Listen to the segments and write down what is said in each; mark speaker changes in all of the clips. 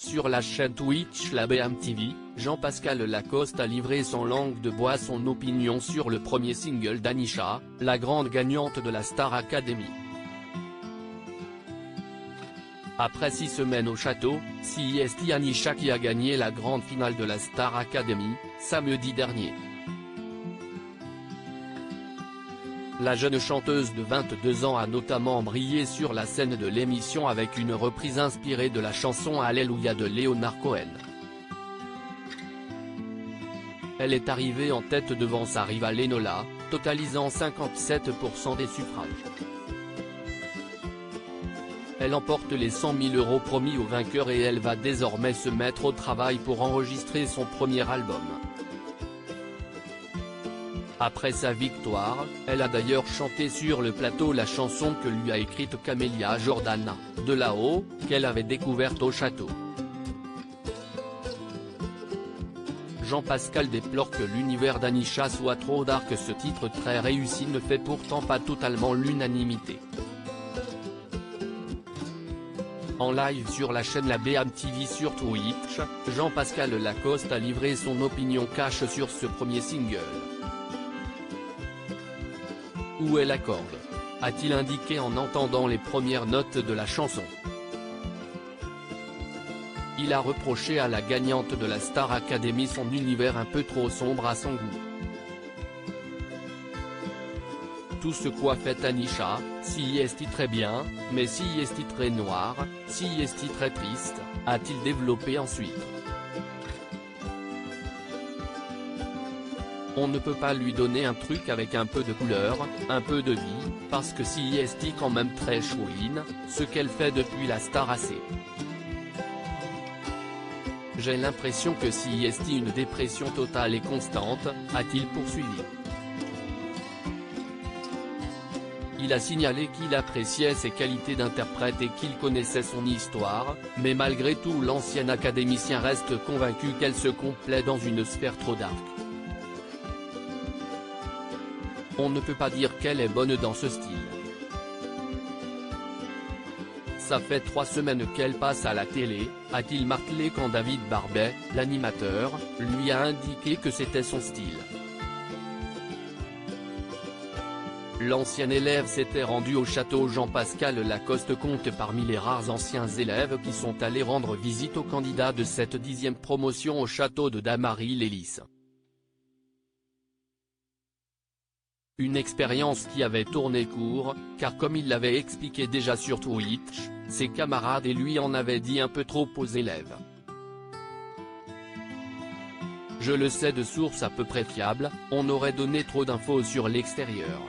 Speaker 1: sur la chaîne Twitch La BMTV, Jean-Pascal Lacoste a livré sans langue de bois son opinion sur le premier single d'Anisha, la grande gagnante de la Star Academy. Après 6 semaines au château, c'est Anisha qui a gagné la grande finale de la Star Academy, samedi dernier. La jeune chanteuse de 22 ans a notamment brillé sur la scène de l'émission avec une reprise inspirée de la chanson Alléluia de Leonard Cohen. Elle est arrivée en tête devant sa rivale Enola, totalisant 57% des suffrages. Elle emporte les 100 000 € promis au vainqueur et elle va désormais se mettre au travail pour enregistrer son premier album. Après sa victoire, elle a d'ailleurs chanté sur le plateau la chanson que lui a écrite Camélia Jordana, de là-haut, qu'elle avait découverte au château. Jean-Pascal déplore que l'univers d'Anisha soit trop dark. Ce titre très réussi ne fait pourtant pas totalement l'unanimité. En live sur la chaîne La BMTV sur Twitch, Jean-Pascal Lacoste a livré son opinion cash sur ce premier single. Où est la corde ? A-t-il indiqué en entendant les premières notes de la chanson. Il a reproché à la gagnante de la Star Academy son univers un peu trop sombre à son goût. Tout ce quoi fait Anisha, si est très bien, mais si est très noir, si est très triste, a-t-il développé ensuite. On ne peut pas lui donner un truc avec un peu de couleur, un peu de vie, parce que si est quand même très chouine, ce qu'elle fait depuis la Star AC. J'ai l'impression que si est une dépression totale et constante, a-t-il poursuivi. Il a signalé qu'il appréciait ses qualités d'interprète et qu'il connaissait son histoire, mais malgré tout l'ancien académicien reste convaincu qu'elle se complaît dans une sphère trop dark. On ne peut pas dire qu'elle est bonne dans ce style. Ça fait 3 semaines qu'elle passe à la télé, a-t-il martelé quand David Barbet, l'animateur, lui a indiqué que c'était son style. L'ancien élève s'était rendu au château. Jean-Pascal Lacoste compte parmi les rares anciens élèves qui sont allés rendre visite aux candidats de cette 10e promotion au château de Damary-Lélis. Une expérience qui avait tourné court, car comme il l'avait expliqué déjà sur Twitch, ses camarades et lui en avaient dit un peu trop aux élèves. Je le sais de sources à peu près fiables, on aurait donné trop d'infos sur l'extérieur.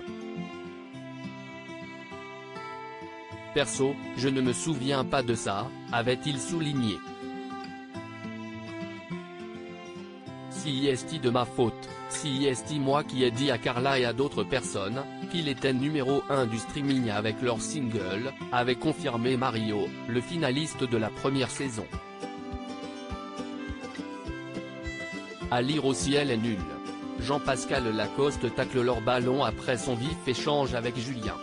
Speaker 1: Perso, je ne me souviens pas de ça, avait-il souligné. Si est de ma faute, si est moi qui ai dit à Carla et à d'autres personnes, qu'il était numéro 1 du streaming avec leur single, avait confirmé Mario, le finaliste de la première saison. À lire aussi elle est nulle. Jean-Pascal Lacoste tacle leur ballon après son vif échange avec Julien.